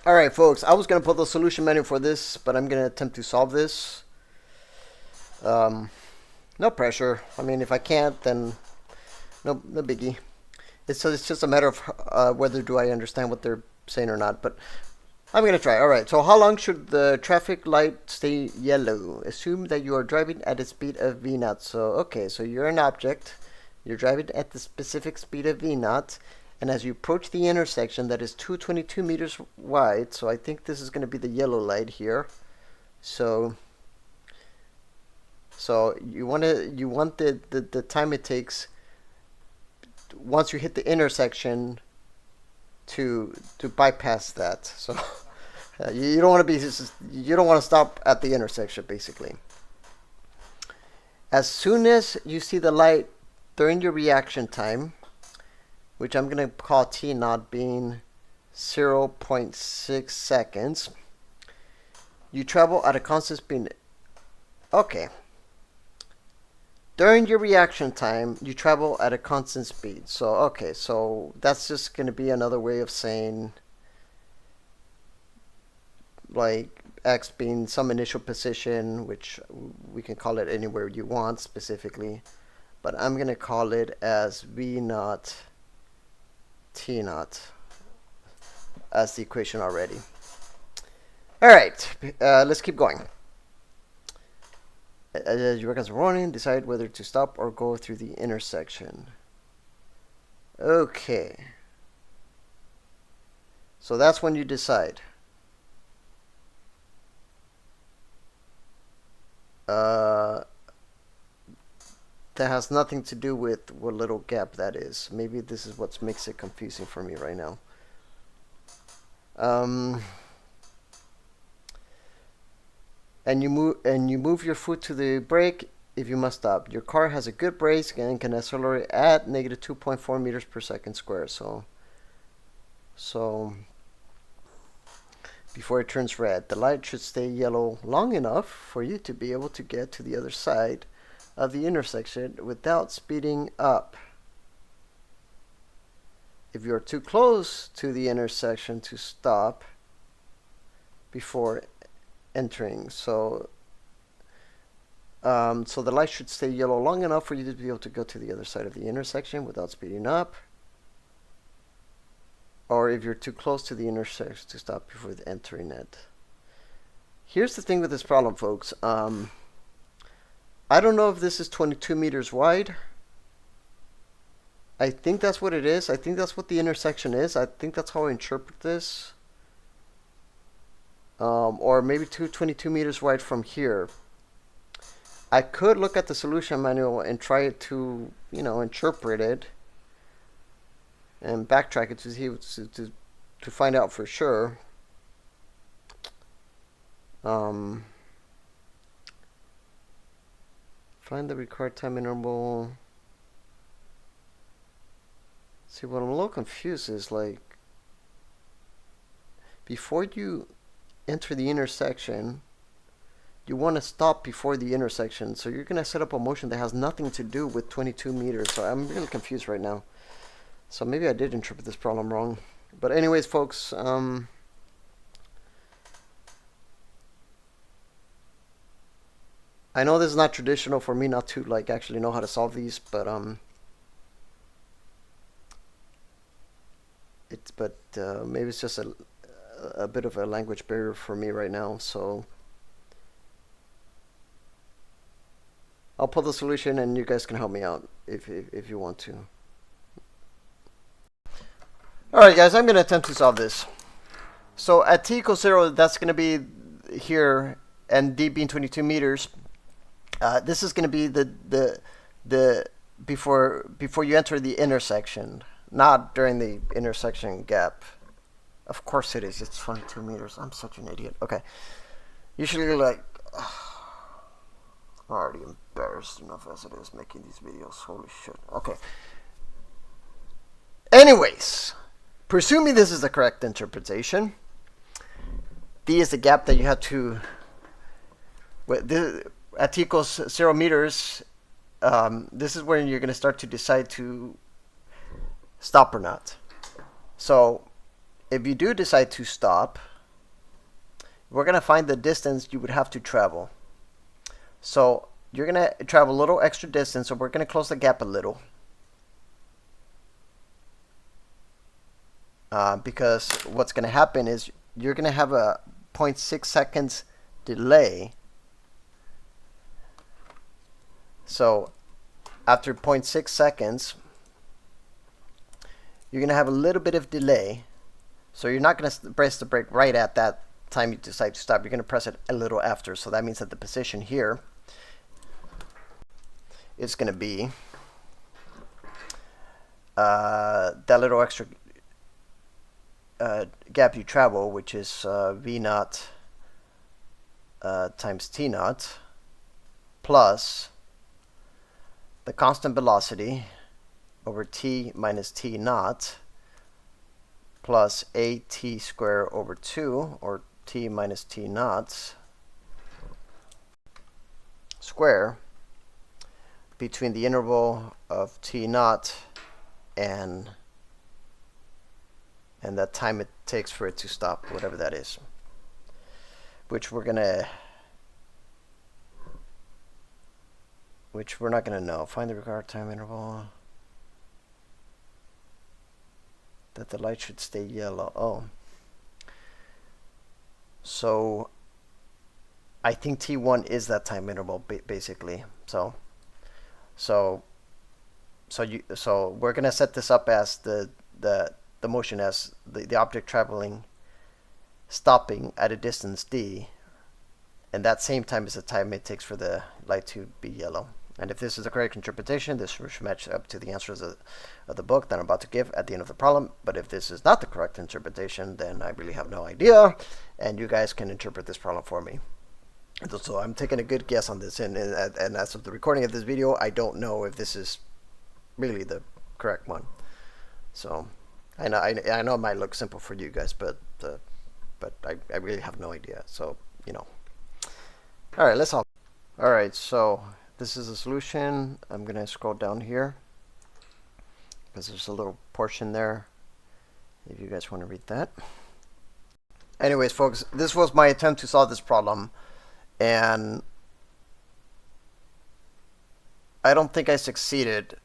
All right, folks. I was gonna put the solution menu for this, but I'm gonna attempt to solve this. Um, no pressure. I mean, if I can't, then no biggie. It's just a matter of whether do I understand what they're saying or not. But I'm gonna try. All right. So how long should the traffic light stay yellow? Assume that you are driving at a speed of v naught. So okay. So you're an object. You're driving at the specific speed of v naught. And as you approach the intersection that is 222 meters wide, so I think this is going to be the yellow light here. So you want the time it takes once you hit the intersection to bypass that. So you don't want to be you don't want to stop at the intersection basically. As soon as you see the light during your reaction time, which I'm going to call T naught being 0.6 seconds, you travel at a constant speed. Okay. During your reaction time, you travel at a constant speed. So, okay, so that's just going to be another way of saying, like, X being some initial position, which we can call it anywhere you want specifically. But I'm going to call it as V naught T naught as the equation already. All right, let's keep going. As you recognize warning, decide whether to stop or go through the intersection. Okay. So that's when you decide. That has nothing to do with what little gap that is. Maybe this is what makes it confusing for me right now. And you move your foot to the brake if you must stop. Your car has a good brakes and can accelerate at negative 2.4 meters per second square. So before it turns red, the light should stay yellow long enough for you to be able to get to the other side of the intersection without speeding up. If you're too close to the intersection to stop before entering, so the light should stay yellow long enough for you to be able to go to the other side of the intersection without speeding up. Or if you're too close to the intersection to stop before entering it. Here's the thing with this problem, folks. I don't know if this is 22 meters wide. I think that's what it is. I think that's what the intersection is. I think that's how I interpret this. Or maybe 22 meters wide from here. I could look at the solution manual and try to, interpret it and backtrack it to see to find out for sure. Find the required time interval. See, what I'm a little confused is, like, before you enter the intersection, you want to stop before the intersection. So you're going to set up a motion that has nothing to do with 22 meters. So I'm really confused right now. So maybe I did interpret this problem wrong. But anyways, folks, I know this is not traditional for me not to actually know how to solve these, but maybe it's just a bit of a language barrier for me right now. So I'll put the solution, and you guys can help me out if you want to. All right, guys, I'm going to attempt to solve this. So at t equals 0, that's going to be here, and d being 22 meters. This is going to be the before you enter the intersection, not during the intersection gap. Of course it is. It's 22 meters. I'm such an idiot. Okay. Usually, I'm already embarrassed enough as it is making these videos. Holy shit. Okay. Anyways, presuming this is the correct interpretation, D is the gap that you have to. At t equals 0 meters, this is when you're going to start to decide to stop or not. So if you do decide to stop, we're going to find the distance you would have to travel. So you're going to travel a little extra distance, so we're going to close the gap a little. Because what's going to happen is you're going to have a 0.6 seconds delay. So after 0.6 seconds, you're going to have a little bit of delay. So you're not going to press the brake right at that time you decide to stop. You're going to press it a little after. So that means that the position here is going to be that little extra gap you travel, which is v naught times t naught plus the constant velocity over t minus t naught plus at squared over 2, or t minus t naught square, between the interval of t naught and that time it takes for it to stop, whatever that is, which we're not gonna know. Find the required time interval that the light should stay yellow. Oh, so I think t1 is that time interval basically. So we're gonna set this up as the motion as the object traveling, stopping at a distance d, and that same time is the time it takes for the light to be yellow. And if this is the correct interpretation, this should match up to the answers of the book that I'm about to give at the end of the problem. But if this is not the correct interpretation, then I really have no idea, and you guys can interpret this problem for me. So I'm taking a good guess on this, and as of the recording of this video, I don't know if this is really the correct one. So I know it might look simple for you guys, but I really have no idea. So, you know. All right, let's hop. All right, so this is a solution. I'm gonna scroll down here because there's a little portion there if you guys want to read that. Anyways, folks, this was my attempt to solve this problem, and I don't think I succeeded.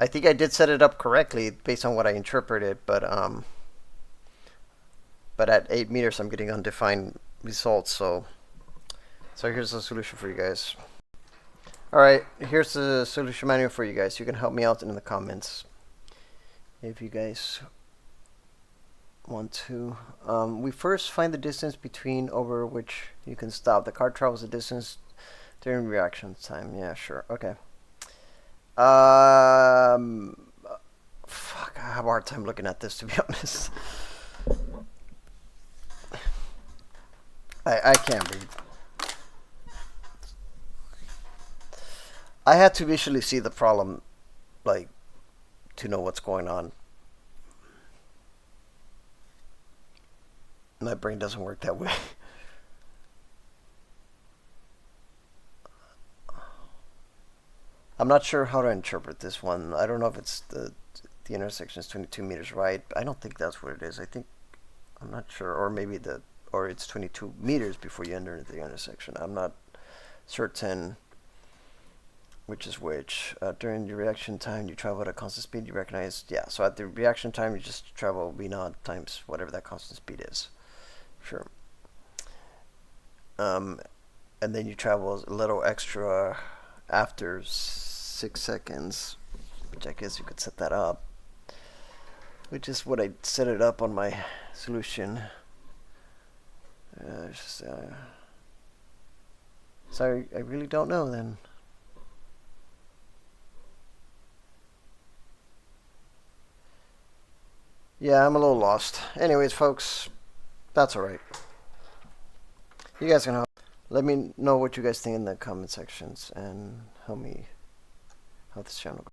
I think I did set it up correctly based on what I interpreted, but at 8 meters I'm getting undefined results. So here's the solution for you guys. All right, here's the solution manual for you guys. You can help me out in the comments if you guys want to. We first find the distance between over which you can stop. The car travels the distance during reaction time. Yeah, sure. Okay. Fuck, I have a hard time looking at this, to be honest. I can't read. I had to visually see the problem, like, to know what's going on. My brain doesn't work that way. I'm not sure how to interpret this one. I don't know if it's the intersection is 22 meters, right? I don't think that's what it is. I'm not sure, or maybe or it's 22 meters before you enter the intersection. I'm not certain which is which. During the reaction time, you travel at a constant speed. You recognize, yeah. So at the reaction time, you just travel v naught times whatever that constant speed is. Sure. And then you travel a little extra after 6 seconds, which I guess you could set that up, which is what I set it up on my solution. Sorry, I really don't know then. Yeah, I'm a little lost. Anyways, folks, that's alright. You guys can help. Let me know what you guys think in the comment sections and help me help this channel.